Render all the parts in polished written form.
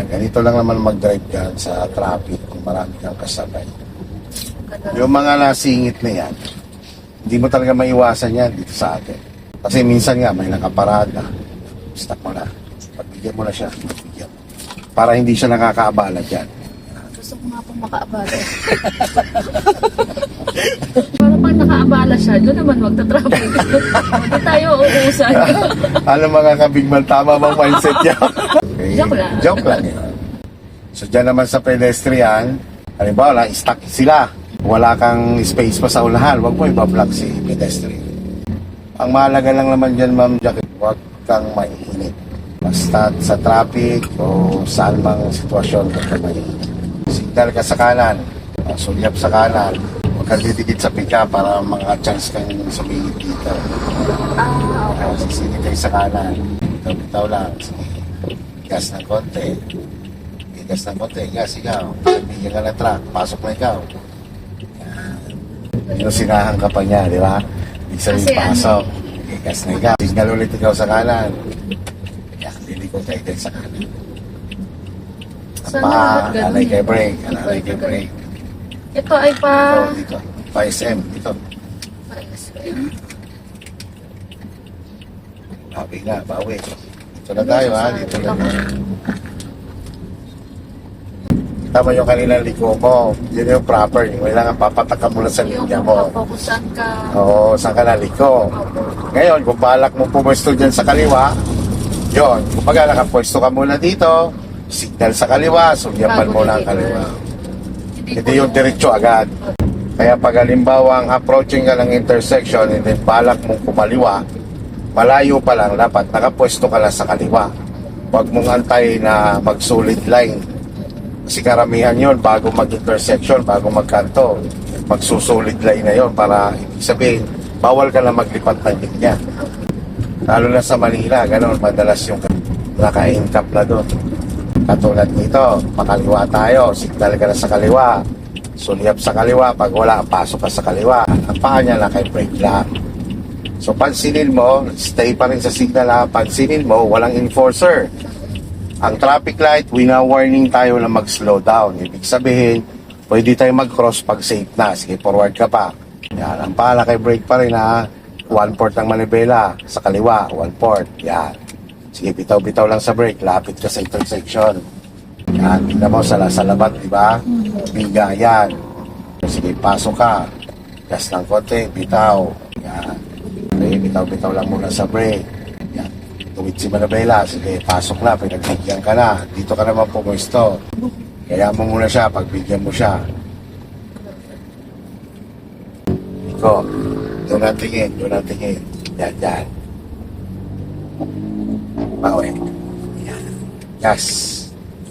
Ganito lang naman mag-drive ka sa traffic kung marami kang kasabay. Yung mga nasingit na yan, hindi mo talaga maiwasan yan dito sa atin. Kasi minsan nga may nakaparada, stop mo na. Pagbigyan mo na siya, pagbigyan mo. Para hindi siya nakakaabala dyan. Gusto ko nga pong makaabala. Para pag nakaabala siya, doon naman magta-traffic. Hindi tayo uusan. Alam mga kabigman, tama bang mindset niya? Okay. Joke lang. Joke lang yun. So dyan naman sa pedestrian, halimbawa, stuck sila. Wala kang space pa sa unahan, huwag mo ibablock si pedestrian. Ang mahalaga lang naman dyan, Ma'am Jackie, huwag kang maiinit. Basta sa traffic o saan mang sitwasyon huwag kang maiinit. Signal ka sa kanan, sulyap sa kanan, huwag kang didikit sa pika para maka-chance kang sumingit dito. Sisingit kayo sa kanan, bitaw lang. Gas ng konti. Gas ng konti. Gas, ikaw. Bigyan ka ng truck. Pasok na ikaw. Yung sinahan ka pa niya, di ba? Ibig sabihin, pasok. Gas na ikaw. Signal ulit ikaw sa kanan. Liliko tayo din sa kanan. Alay kay brake. Alay kay brake. Ito ay pa... Dito. Pa SM. Dito. Bawi na. Bawi. Dito na tayo, ha? Dito na tayo. Tama yung kanilang liko mo. Yun yung proper. Yung kailangan papatak ka muna sa linya mo. Fokusan ka. Oo, saan ka naliko. Ngayon, kung balak mo pumwesto dyan sa kaliwa, yun. Kung baga nakapwesto ka muna dito, signal sa kaliwa, sulyapan mo na ang kaliwa. Hindi yung diretsyo agad. Kaya pag halimbawa ang approaching ka ng intersection and then balak mong kumaliwa, malayo pa lang, dapat nakapwesto ka lang sa kaliwa. Huwag mong antay na mag-solid line. Kasi karamihan yun, bago mag-intersection, bago magkanto, magsusolid line na yun para ibig sabihin, bawal ka na maglipat ng linya. Lalo na sa Manila, gano'n, madalas yung naka-encap na doon. Katulad nito, makaliwa tayo, signal ka na sa kaliwa, sulyap sa kaliwa, pag wala, pasok ka sa kaliwa. Ang paa niya naka-brake lang. So pansinin mo, stay pa rin sa signal ha, pansinin mo, walang enforcer. Ang traffic light, wina-warning tayo na mag-slow down. Ibig sabihin, pwede tayo mag-cross pag safe na. Sige, forward ka pa. Yan, ang pala kay brake pa rin ha. 1/4 ng manibela sa kaliwa, 1/4. Yan. Sige, bitaw-bitaw lang sa brake. Lapit ka sa intersection. Yan, tingnan mo sa labat, di ba? Biga, yan. Sige, pasok ka. Gas ng konti, bitaw. Yan. Okay, bitaw-bitaw lang muna sa brake. Yan. Tuwid si manibela. Sige, pasok na. Pinagbigyan ka na. Dito ka naman pumwesto. Kaya mo muna siya, pagbigyan mo siya. Iko. Doon ang tingin, doon ang tingin. Yan, yan. Bawi. Yan. Yes.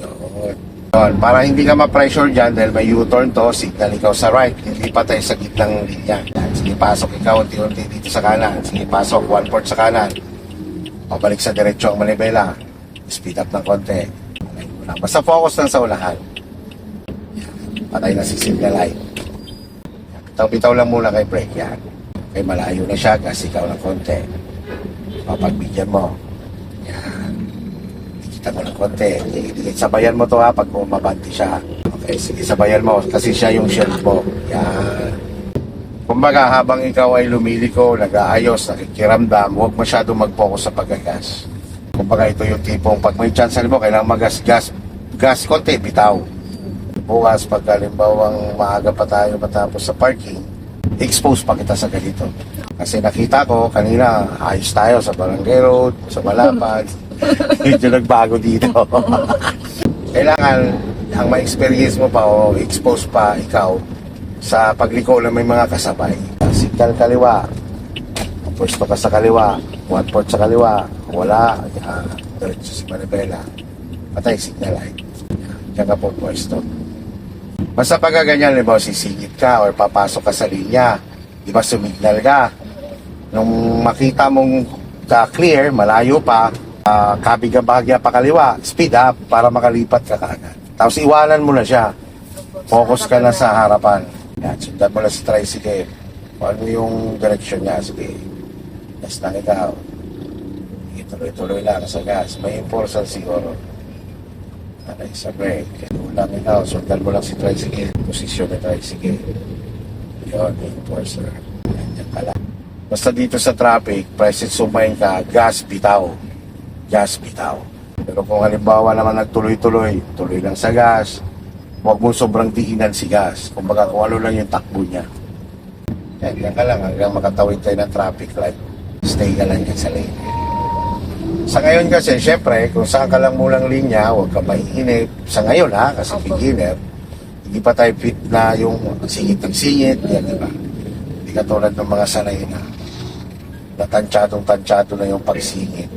Yun. Yun. Para hindi ka ma-pressure dyan dahil may U-turn to, signal ikaw sa right. Hindi pa tayo sa gitnang linya. Yan. Sige, pasok ikaw unti-unti dito sa kanan. Sige, pasok. 1/4 sa kanan. Pabalik sa diretsyo ang manibela. Speed up ng konti. Basta focus lang sa unahan. Yan. Patay na si signal light. Bitaw-bitaw lang muna kay brake. Yan. Okay, malayo na siya, gas ikaw ng konti. Papagbigyan mo. Yan. Ikita mo ng konti. Sabayan mo to ha, pag bumabanti siya. Okay, sige, sabayan mo. Kasi siya yung shield mo. Yan. Kumbaga, habang ikaw ay lumiliko, nag-aayos, nakikiramdam, huwag masyado mag-focus sa paggagas. Kumbaga, ito yung tipong, pag may chance mo, kailangan gas konti, bitaw. Bukas, pag halimbawang maaga pa tayo matapos sa parking, expose pa kita sa ganito. Kasi nakita ko kanina, ayos tayo sa Barangay Road, sa Malapad. Medyo nagbago dito. Kailangan ang ma-experience mo pa o expose pa ikaw sa pagliko na may mga kasabay. Signal kaliwa, pwesto ka sa kaliwa, 1/4 sa kaliwa, wala, diretso si manibela. Patay signal light. Diyan ka po pwesto. Basta pagka ganyan, diba, sisingit ka or papasok ka sa linya, di ba sumignal ka. Nung makita mong clear, malayo pa, kabigabagya pa kaliwa, speed up para makalipat ka kaagad. Tapos iwanan mo na siya. Focus ka na sa harapan. Yan, sundan mo na sa tricycle. Kung ano yung direction niya, sige. Gas lang ikaw. Tuloy-tuloy lang sa gas. May impulsan siguro. Alay sa brake. Ulang ikaw, sundan mo lang si tricycle. Posisyon ng tricycle. Yun, enforcer. Ganyan ka lang. Basta dito sa traffic, present sumayin ka, gas bitaw. Gas bitaw. Pero kung halimbawa naman nagtuloy-tuloy, tuloy lang sa gas, huwag mo sobrang diinan si gas. Kumbaga kung ano lang yung takbo niya. Ganyan ka lang hanggang makatawid tayo ng traffic light. Stay ka lang dyan sa lane. Sa ngayon kasi, syempre, kung saan ka lang mulang linya, huwag ka maiinip. Sa ngayon ha, kasi Opo. beginner, hindi pa tayo fit na yung singit ng singit, yan, di ba? Hindi katulad ng mga sanay na tansyadong-tansyado na yung pagsingit.